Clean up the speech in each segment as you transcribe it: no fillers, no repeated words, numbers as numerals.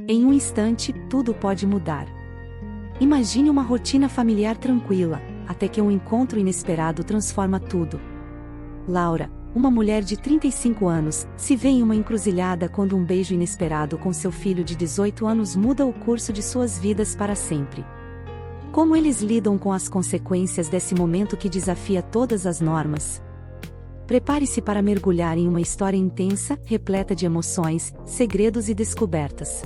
Em um instante, tudo pode mudar. Imagine uma rotina familiar tranquila, até que um encontro inesperado transforma tudo. Laura, uma mulher de 35 anos, se vê em uma encruzilhada quando um beijo inesperado com seu filho de 18 anos muda o curso de suas vidas para sempre. Como eles lidam com as consequências desse momento que desafia todas as normas? Prepare-se para mergulhar em uma história intensa, repleta de emoções, segredos e descobertas.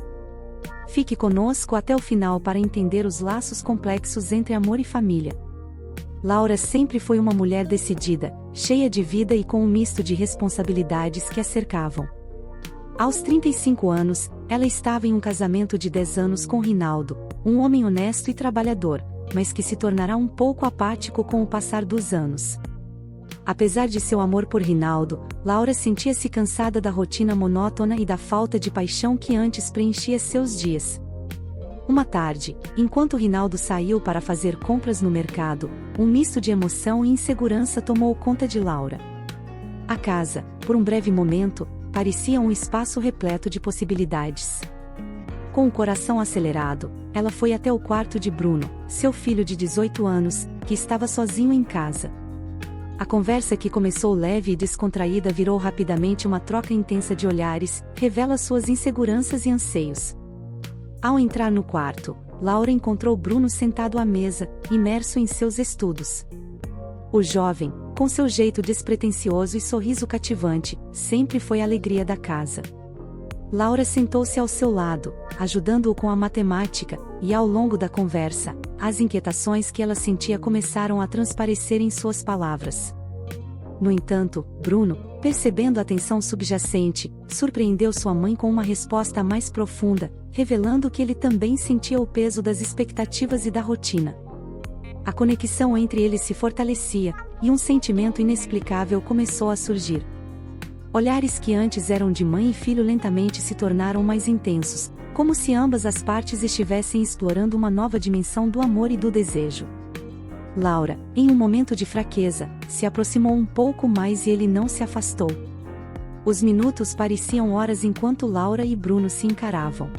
Fique conosco até o final para entender os laços complexos entre amor e família. Laura sempre foi uma mulher decidida, cheia de vida e com um misto de responsabilidades que a cercavam. Aos 35 anos, ela estava em um casamento de 10 anos com Rinaldo, um homem honesto e trabalhador, mas que se tornará um pouco apático com o passar dos anos. Apesar de seu amor por Rinaldo, Laura sentia-se cansada da rotina monótona e da falta de paixão que antes preenchia seus dias. Uma tarde, enquanto Rinaldo saiu para fazer compras no mercado, um misto de emoção e insegurança tomou conta de Laura. A casa, por um breve momento, parecia um espaço repleto de possibilidades. Com o coração acelerado, ela foi até o quarto de Bruno, seu filho de 18 anos, que estava sozinho em casa. A conversa que começou leve e descontraída virou rapidamente uma troca intensa de olhares, revela suas inseguranças e anseios. Ao entrar no quarto, Laura encontrou Bruno sentado à mesa, imerso em seus estudos. O jovem, com seu jeito despretensioso e sorriso cativante, sempre foi a alegria da casa. Laura sentou-se ao seu lado, ajudando-o com a matemática, e ao longo da conversa, as inquietações que ela sentia começaram a transparecer em suas palavras. No entanto, Bruno, percebendo a tensão subjacente, surpreendeu sua mãe com uma resposta mais profunda, revelando que ele também sentia o peso das expectativas e da rotina. A conexão entre eles se fortalecia, e um sentimento inexplicável começou a surgir. Olhares que antes eram de mãe e filho lentamente se tornaram mais intensos, como se ambas as partes estivessem explorando uma nova dimensão do amor e do desejo. Laura, em um momento de fraqueza, se aproximou um pouco mais e ele não se afastou. Os minutos pareciam horas enquanto Laura e Bruno se encaravam.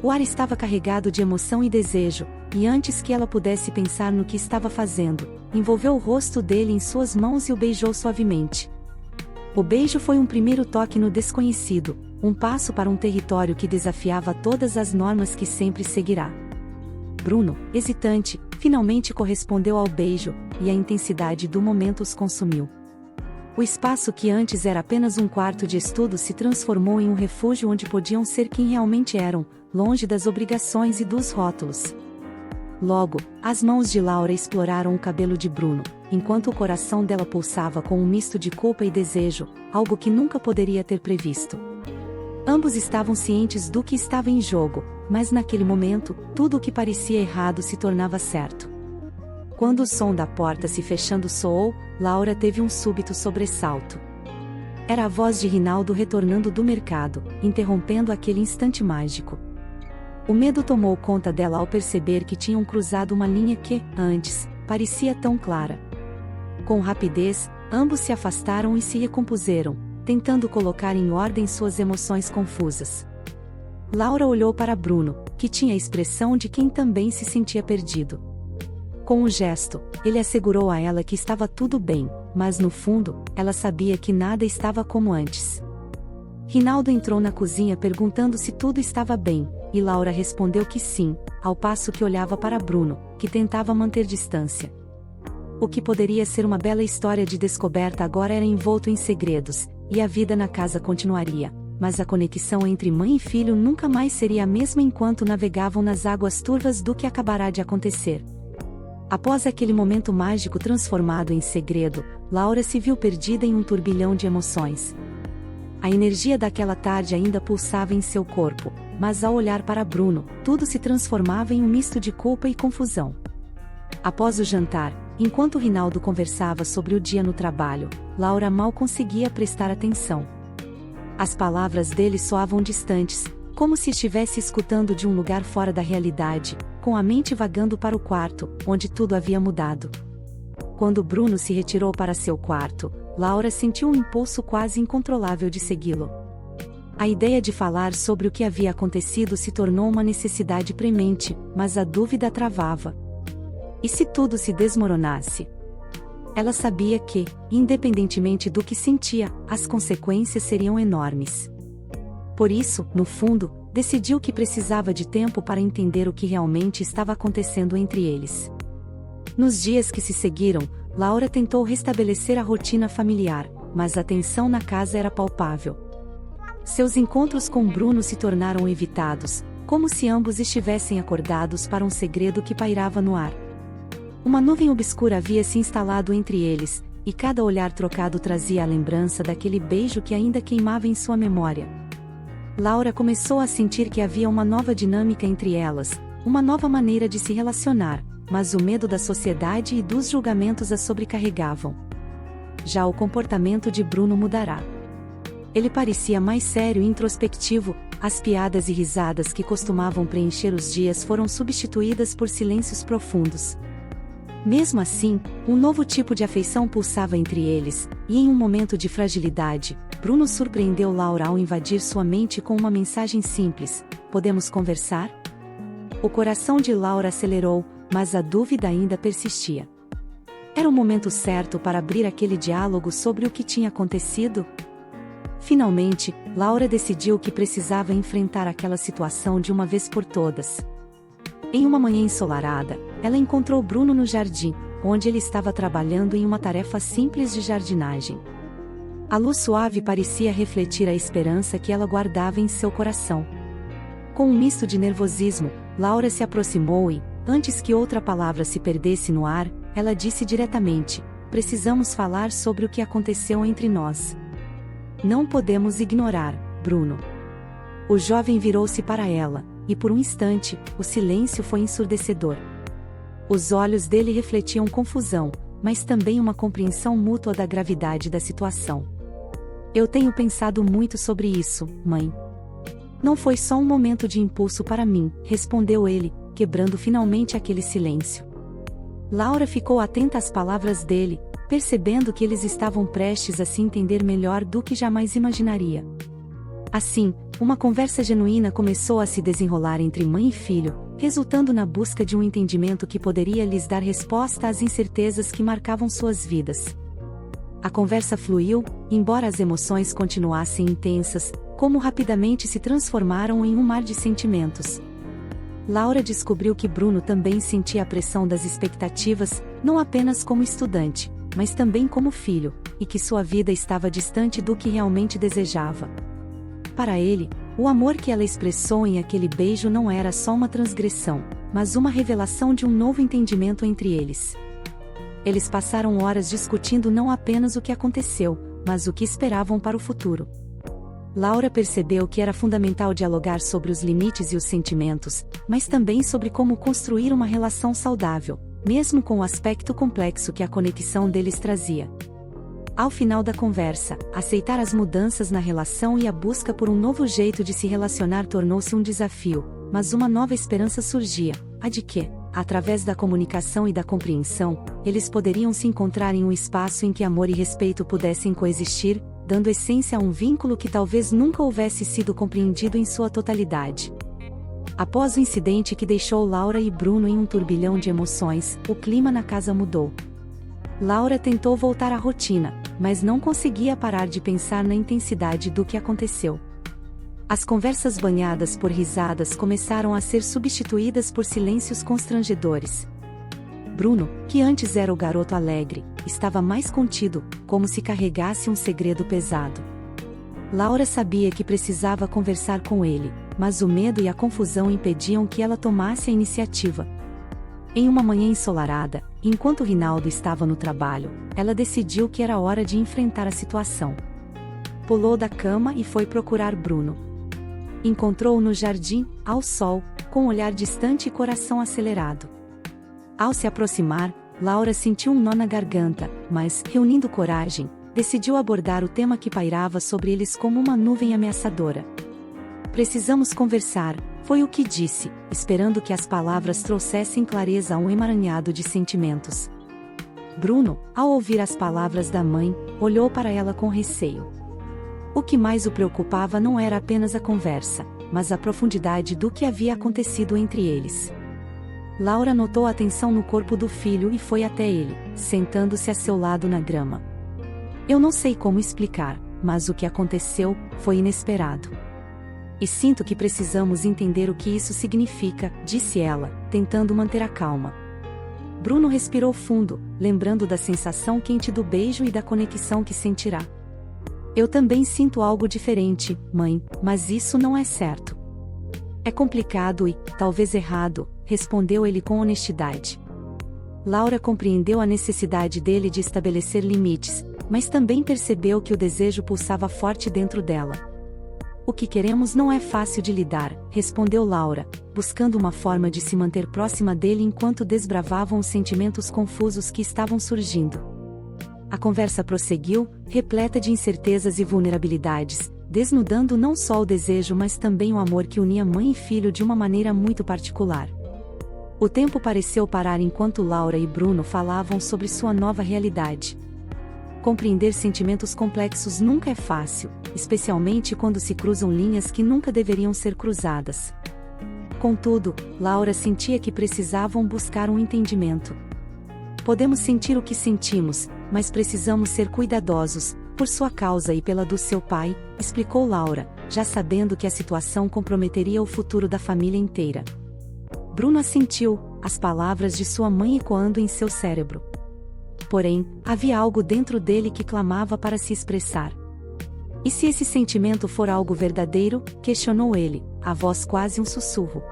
O ar estava carregado de emoção e desejo, e antes que ela pudesse pensar no que estava fazendo, envolveu o rosto dele em suas mãos e o beijou suavemente. O beijo foi um primeiro toque no desconhecido, um passo para um território que desafiava todas as normas que sempre seguirá. Bruno, hesitante, finalmente correspondeu ao beijo, e a intensidade do momento os consumiu. O espaço que antes era apenas um quarto de estudo se transformou em um refúgio onde podiam ser quem realmente eram, longe das obrigações e dos rótulos. Logo, as mãos de Laura exploraram o cabelo de Bruno, enquanto o coração dela pulsava com um misto de culpa e desejo, algo que nunca poderia ter previsto. Ambos estavam cientes do que estava em jogo, mas naquele momento, tudo o que parecia errado se tornava certo. Quando o som da porta se fechando soou, Laura teve um súbito sobressalto. Era a voz de Rinaldo retornando do mercado, interrompendo aquele instante mágico. O medo tomou conta dela ao perceber que tinham cruzado uma linha que, antes, parecia tão clara. Com rapidez, ambos se afastaram e se recompuseram, tentando colocar em ordem suas emoções confusas. Laura olhou para Bruno, que tinha a expressão de quem também se sentia perdido. Com um gesto, ele assegurou a ela que estava tudo bem, mas no fundo, ela sabia que nada estava como antes. Rinaldo entrou na cozinha perguntando se tudo estava bem, e Laura respondeu que sim, ao passo que olhava para Bruno, que tentava manter distância. O que poderia ser uma bela história de descoberta agora era envolto em segredos, e a vida na casa continuaria, mas a conexão entre mãe e filho nunca mais seria a mesma enquanto navegavam nas águas turvas do que acabará de acontecer. Após aquele momento mágico transformado em segredo, Laura se viu perdida em um turbilhão de emoções. A energia daquela tarde ainda pulsava em seu corpo, mas ao olhar para Bruno, tudo se transformava em um misto de culpa e confusão. Após o jantar, enquanto Rinaldo conversava sobre o dia no trabalho, Laura mal conseguia prestar atenção. As palavras dele soavam distantes, como se estivesse escutando de um lugar fora da realidade, com a mente vagando para o quarto, onde tudo havia mudado. Quando Bruno se retirou para seu quarto, Laura sentiu um impulso quase incontrolável de segui-lo. A ideia de falar sobre o que havia acontecido se tornou uma necessidade premente, mas a dúvida travava. E se tudo se desmoronasse? Ela sabia que, independentemente do que sentia, as consequências seriam enormes. Por isso, no fundo, decidiu que precisava de tempo para entender o que realmente estava acontecendo entre eles. Nos dias que se seguiram, Laura tentou restabelecer a rotina familiar, mas a tensão na casa era palpável. Seus encontros com Bruno se tornaram evitados, como se ambos estivessem acordados para um segredo que pairava no ar. Uma nuvem obscura havia se instalado entre eles, e cada olhar trocado trazia a lembrança daquele beijo que ainda queimava em sua memória. Laura começou a sentir que havia uma nova dinâmica entre elas, uma nova maneira de se relacionar, mas o medo da sociedade e dos julgamentos a sobrecarregavam. Já o comportamento de Bruno mudará. Ele parecia mais sério e introspectivo, as piadas e risadas que costumavam preencher os dias foram substituídas por silêncios profundos. Mesmo assim, um novo tipo de afeição pulsava entre eles, e em um momento de fragilidade, Bruno surpreendeu Laura ao invadir sua mente com uma mensagem simples: "Podemos conversar?" O coração de Laura acelerou, mas a dúvida ainda persistia. Era o momento certo para abrir aquele diálogo sobre o que tinha acontecido? Finalmente, Laura decidiu que precisava enfrentar aquela situação de uma vez por todas. Em uma manhã ensolarada, ela encontrou Bruno no jardim, onde ele estava trabalhando em uma tarefa simples de jardinagem. A luz suave parecia refletir a esperança que ela guardava em seu coração. Com um misto de nervosismo, Laura se aproximou e, antes que outra palavra se perdesse no ar, ela disse diretamente: "Precisamos falar sobre o que aconteceu entre nós. Não podemos ignorar, Bruno." O jovem virou-se para ela, e por um instante, o silêncio foi ensurdecedor. Os olhos dele refletiam confusão, mas também uma compreensão mútua da gravidade da situação. "Eu tenho pensado muito sobre isso, mãe. Não foi só um momento de impulso para mim", respondeu ele, quebrando finalmente aquele silêncio. Laura ficou atenta às palavras dele, percebendo que eles estavam prestes a se entender melhor do que jamais imaginaria. Assim, uma conversa genuína começou a se desenrolar entre mãe e filho, resultando na busca de um entendimento que poderia lhes dar resposta às incertezas que marcavam suas vidas. A conversa fluiu, embora as emoções continuassem intensas, como rapidamente se transformaram em um mar de sentimentos. Laura descobriu que Bruno também sentia a pressão das expectativas, não apenas como estudante, mas também como filho, e que sua vida estava distante do que realmente desejava. Para ele, o amor que ela expressou em aquele beijo não era só uma transgressão, mas uma revelação de um novo entendimento entre eles. Eles passaram horas discutindo não apenas o que aconteceu, mas o que esperavam para o futuro. Laura percebeu que era fundamental dialogar sobre os limites e os sentimentos, mas também sobre como construir uma relação saudável, mesmo com o aspecto complexo que a conexão deles trazia. Ao final da conversa, aceitar as mudanças na relação e a busca por um novo jeito de se relacionar tornou-se um desafio, mas uma nova esperança surgia, a de que, através da comunicação e da compreensão, eles poderiam se encontrar em um espaço em que amor e respeito pudessem coexistir, dando essência a um vínculo que talvez nunca houvesse sido compreendido em sua totalidade. Após o incidente que deixou Laura e Bruno em um turbilhão de emoções, o clima na casa mudou. Laura tentou voltar à rotina, mas não conseguia parar de pensar na intensidade do que aconteceu. As conversas banhadas por risadas começaram a ser substituídas por silêncios constrangedores. Bruno, que antes era o garoto alegre, estava mais contido, como se carregasse um segredo pesado. Laura sabia que precisava conversar com ele, mas o medo e a confusão impediam que ela tomasse a iniciativa. Em uma manhã ensolarada, enquanto Rinaldo estava no trabalho, ela decidiu que era hora de enfrentar a situação. Pulou da cama e foi procurar Bruno. Encontrou-o no jardim, ao sol, com um olhar distante e coração acelerado. Ao se aproximar, Laura sentiu um nó na garganta, mas, reunindo coragem, decidiu abordar o tema que pairava sobre eles como uma nuvem ameaçadora. "Precisamos conversar", foi o que disse, esperando que as palavras trouxessem clareza a um emaranhado de sentimentos. Bruno, ao ouvir as palavras da mãe, olhou para ela com receio. O que mais o preocupava não era apenas a conversa, mas a profundidade do que havia acontecido entre eles. Laura notou a tensão no corpo do filho e foi até ele, sentando-se a seu lado na grama. Eu não sei como explicar, mas o que aconteceu foi inesperado. E sinto que precisamos entender o que isso significa, disse ela, tentando manter a calma. Bruno respirou fundo, lembrando da sensação quente do beijo e da conexão que sentirá. Eu também sinto algo diferente, mãe, mas isso não é certo. É complicado e, talvez errado, respondeu ele com honestidade. Laura compreendeu a necessidade dele de estabelecer limites, mas também percebeu que o desejo pulsava forte dentro dela. O que queremos não é fácil de lidar, respondeu Laura, buscando uma forma de se manter próxima dele enquanto desbravavam os sentimentos confusos que estavam surgindo. A conversa prosseguiu, repleta de incertezas e vulnerabilidades, desnudando não só o desejo mas também o amor que unia mãe e filho de uma maneira muito particular. O tempo pareceu parar enquanto Laura e Bruno falavam sobre sua nova realidade. Compreender sentimentos complexos nunca é fácil, especialmente quando se cruzam linhas que nunca deveriam ser cruzadas. Contudo, Laura sentia que precisavam buscar um entendimento. Podemos sentir o que sentimos, mas precisamos ser cuidadosos, por sua causa e pela do seu pai, explicou Laura, já sabendo que a situação comprometeria o futuro da família inteira. Bruno assentiu, as palavras de sua mãe ecoando em seu cérebro. Porém, havia algo dentro dele que clamava para se expressar. E se esse sentimento for algo verdadeiro? Questionou ele, a voz quase um sussurro.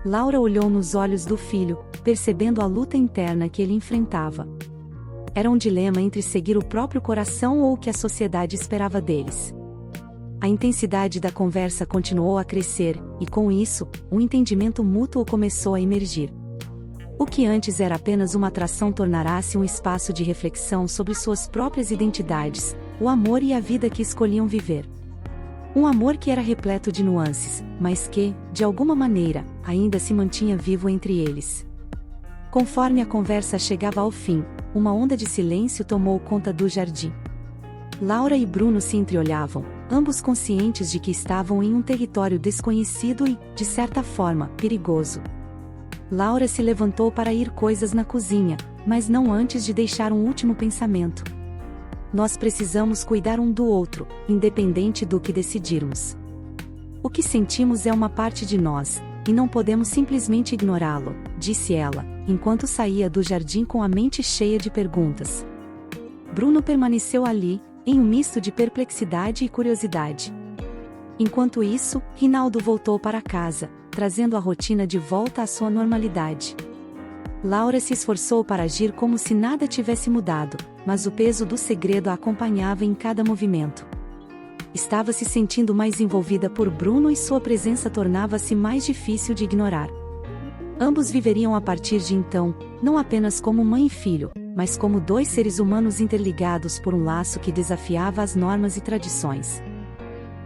Laura olhou nos olhos do filho, percebendo a luta interna que ele enfrentava. Era um dilema entre seguir o próprio coração ou o que a sociedade esperava deles. A intensidade da conversa continuou a crescer, e com isso, um entendimento mútuo começou a emergir. O que antes era apenas uma atração tornará-se um espaço de reflexão sobre suas próprias identidades, o amor e a vida que escolhiam viver. Um amor que era repleto de nuances, mas que, de alguma maneira, ainda se mantinha vivo entre eles. Conforme a conversa chegava ao fim, uma onda de silêncio tomou conta do jardim. Laura e Bruno se entreolhavam, ambos conscientes de que estavam em um território desconhecido e, de certa forma, perigoso. Laura se levantou para ir coisas na cozinha, mas não antes de deixar um último pensamento. Nós precisamos cuidar um do outro, independente do que decidirmos. O que sentimos é uma parte de nós, e não podemos simplesmente ignorá-lo, disse ela, enquanto saía do jardim com a mente cheia de perguntas. Bruno permaneceu ali, em um misto de perplexidade e curiosidade. Enquanto isso, Rinaldo voltou para casa, trazendo a rotina de volta à sua normalidade. Laura se esforçou para agir como se nada tivesse mudado, mas o peso do segredo a acompanhava em cada movimento. Estava se sentindo mais envolvida por Bruno e sua presença tornava-se mais difícil de ignorar. Ambos viveriam a partir de então, não apenas como mãe e filho, mas como dois seres humanos interligados por um laço que desafiava as normas e tradições.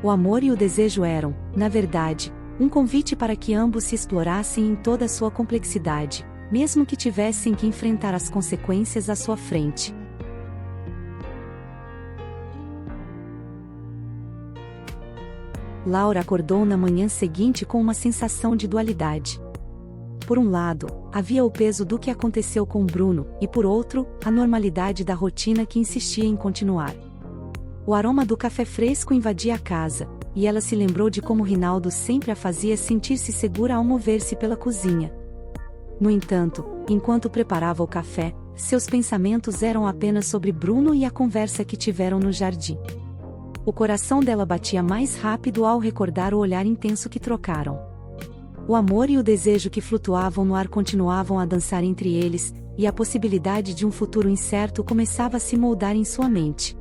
O amor e o desejo eram, na verdade, um convite para que ambos se explorassem em toda a sua complexidade, mesmo que tivessem que enfrentar as consequências à sua frente. Laura acordou na manhã seguinte com uma sensação de dualidade. Por um lado, havia o peso do que aconteceu com Bruno, e por outro, a normalidade da rotina que insistia em continuar. O aroma do café fresco invadia a casa, e ela se lembrou de como Rinaldo sempre a fazia sentir-se segura ao mover-se pela cozinha. No entanto, enquanto preparava o café, seus pensamentos eram apenas sobre Bruno e a conversa que tiveram no jardim. O coração dela batia mais rápido ao recordar o olhar intenso que trocaram. O amor e o desejo que flutuavam no ar continuavam a dançar entre eles, e a possibilidade de um futuro incerto começava a se moldar em sua mente.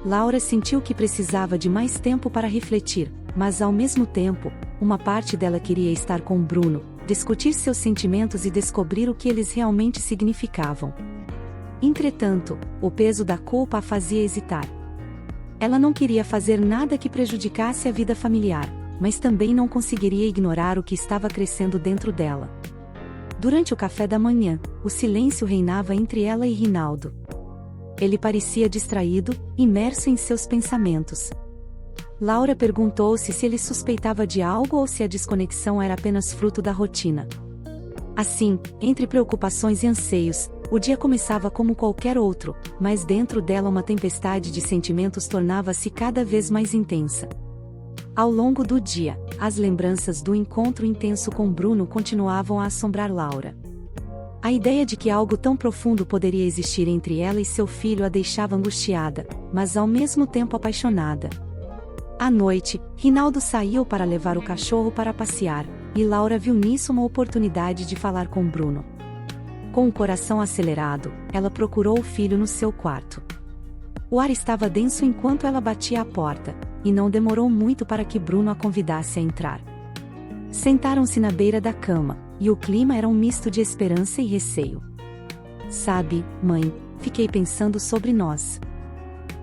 Laura sentiu que precisava de mais tempo para refletir, mas ao mesmo tempo, uma parte dela queria estar com Bruno, discutir seus sentimentos e descobrir o que eles realmente significavam. Entretanto, o peso da culpa a fazia hesitar. Ela não queria fazer nada que prejudicasse a vida familiar, mas também não conseguiria ignorar o que estava crescendo dentro dela. Durante o café da manhã, o silêncio reinava entre ela e Rinaldo. Ele parecia distraído, imerso em seus pensamentos. Laura perguntou-se se ele suspeitava de algo ou se a desconexão era apenas fruto da rotina. Assim, entre preocupações e anseios, o dia começava como qualquer outro, mas dentro dela uma tempestade de sentimentos tornava-se cada vez mais intensa. Ao longo do dia, as lembranças do encontro intenso com Bruno continuavam a assombrar Laura. A ideia de que algo tão profundo poderia existir entre ela e seu filho a deixava angustiada, mas ao mesmo tempo apaixonada. À noite, Rinaldo saiu para levar o cachorro para passear, e Laura viu nisso uma oportunidade de falar com Bruno. Com o coração acelerado, ela procurou o filho no seu quarto. O ar estava denso enquanto ela batia à porta, e não demorou muito para que Bruno a convidasse a entrar. Sentaram-se na beira da cama, e o clima era um misto de esperança e receio. Sabe, mãe, fiquei pensando sobre nós.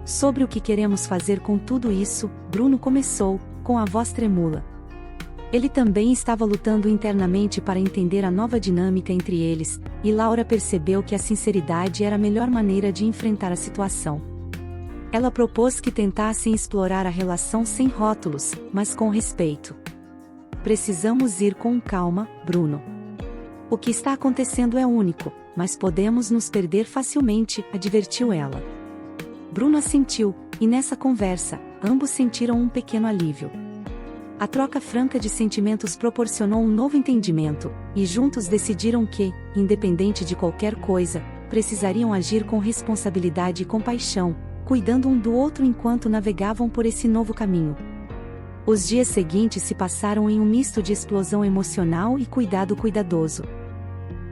Sobre o que queremos fazer com tudo isso, Bruno começou, com a voz tremula. Ele também estava lutando internamente para entender a nova dinâmica entre eles, e Laura percebeu que a sinceridade era a melhor maneira de enfrentar a situação. Ela propôs que tentassem explorar a relação sem rótulos, mas com respeito. Precisamos ir com calma, Bruno. O que está acontecendo é único, mas podemos nos perder facilmente, advertiu ela. Bruno assentiu, e nessa conversa, ambos sentiram um pequeno alívio. A troca franca de sentimentos proporcionou um novo entendimento, e juntos decidiram que, independente de qualquer coisa, precisariam agir com responsabilidade e compaixão, cuidando um do outro enquanto navegavam por esse novo caminho. Os dias seguintes se passaram em um misto de explosão emocional e cuidado cuidadoso.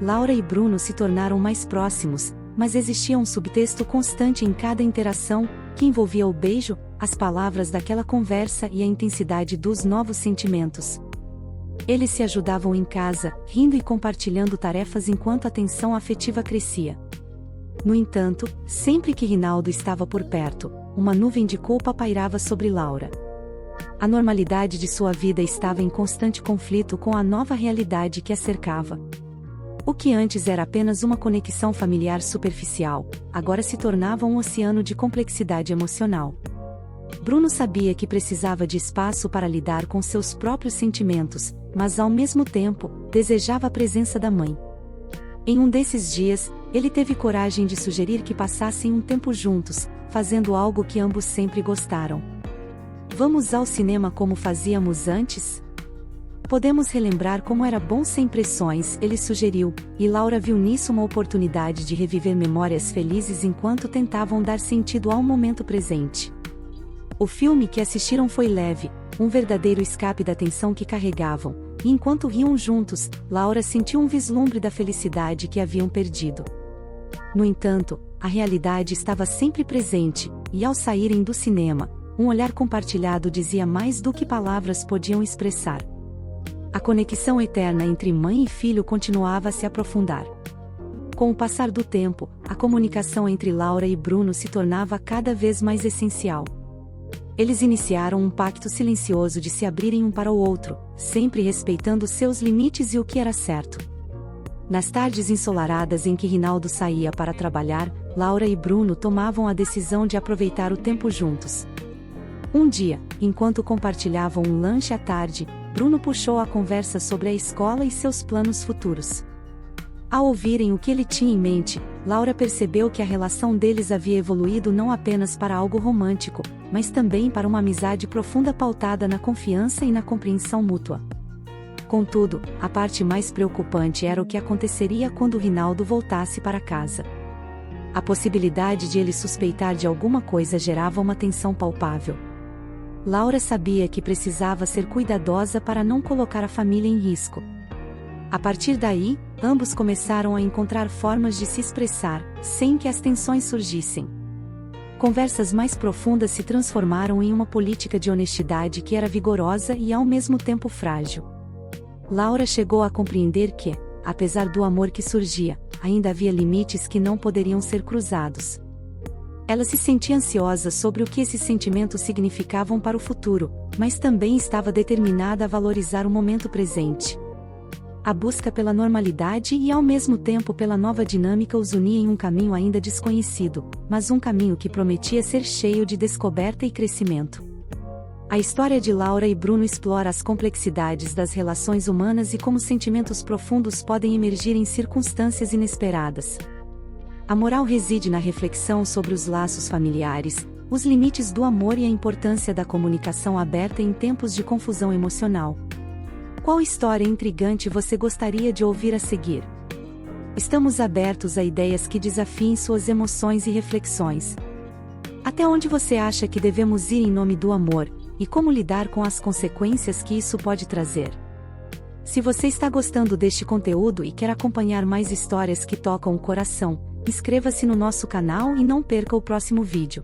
Laura e Bruno se tornaram mais próximos, mas existia um subtexto constante em cada interação, que envolvia o beijo, as palavras daquela conversa e a intensidade dos novos sentimentos. Eles se ajudavam em casa, rindo e compartilhando tarefas enquanto a tensão afetiva crescia. No entanto, sempre que Rinaldo estava por perto, uma nuvem de culpa pairava sobre Laura. A normalidade de sua vida estava em constante conflito com a nova realidade que a cercava. O que antes era apenas uma conexão familiar superficial, agora se tornava um oceano de complexidade emocional. Bruno sabia que precisava de espaço para lidar com seus próprios sentimentos, mas ao mesmo tempo, desejava a presença da mãe. Em um desses dias, ele teve coragem de sugerir que passassem um tempo juntos, fazendo algo que ambos sempre gostaram. Vamos ao cinema como fazíamos antes? Podemos relembrar como era bom sem pressões, ele sugeriu, e Laura viu nisso uma oportunidade de reviver memórias felizes enquanto tentavam dar sentido ao momento presente. O filme que assistiram foi leve, um verdadeiro escape da tensão que carregavam, e enquanto riam juntos, Laura sentiu um vislumbre da felicidade que haviam perdido. No entanto, a realidade estava sempre presente, e ao saírem do cinema, um olhar compartilhado dizia mais do que palavras podiam expressar. A conexão eterna entre mãe e filho continuava a se aprofundar. Com o passar do tempo, a comunicação entre Laura e Bruno se tornava cada vez mais essencial. Eles iniciaram um pacto silencioso de se abrirem um para o outro, sempre respeitando seus limites e o que era certo. Nas tardes ensolaradas em que Rinaldo saía para trabalhar, Laura e Bruno tomavam a decisão de aproveitar o tempo juntos. Um dia, enquanto compartilhavam um lanche à tarde, Bruno puxou a conversa sobre a escola e seus planos futuros. Ao ouvirem o que ele tinha em mente, Laura percebeu que a relação deles havia evoluído não apenas para algo romântico, mas também para uma amizade profunda pautada na confiança e na compreensão mútua. Contudo, a parte mais preocupante era o que aconteceria quando Rinaldo voltasse para casa. A possibilidade de ele suspeitar de alguma coisa gerava uma tensão palpável. Laura sabia que precisava ser cuidadosa para não colocar a família em risco. A partir daí, ambos começaram a encontrar formas de se expressar, sem que as tensões surgissem. Conversas mais profundas se transformaram em uma política de honestidade que era vigorosa e ao mesmo tempo frágil. Laura chegou a compreender que, apesar do amor que surgia, ainda havia limites que não poderiam ser cruzados. Ela se sentia ansiosa sobre o que esses sentimentos significavam para o futuro, mas também estava determinada a valorizar o momento presente. A busca pela normalidade e ao mesmo tempo pela nova dinâmica os unia em um caminho ainda desconhecido, mas um caminho que prometia ser cheio de descoberta e crescimento. A história de Laura e Bruno explora as complexidades das relações humanas e como sentimentos profundos podem emergir em circunstâncias inesperadas. A moral reside na reflexão sobre os laços familiares, os limites do amor e a importância da comunicação aberta em tempos de confusão emocional. Qual história intrigante você gostaria de ouvir a seguir? Estamos abertos a ideias que desafiem suas emoções e reflexões. Até onde você acha que devemos ir em nome do amor, e como lidar com as consequências que isso pode trazer? Se você está gostando deste conteúdo e quer acompanhar mais histórias que tocam o coração, inscreva-se no nosso canal e não perca o próximo vídeo.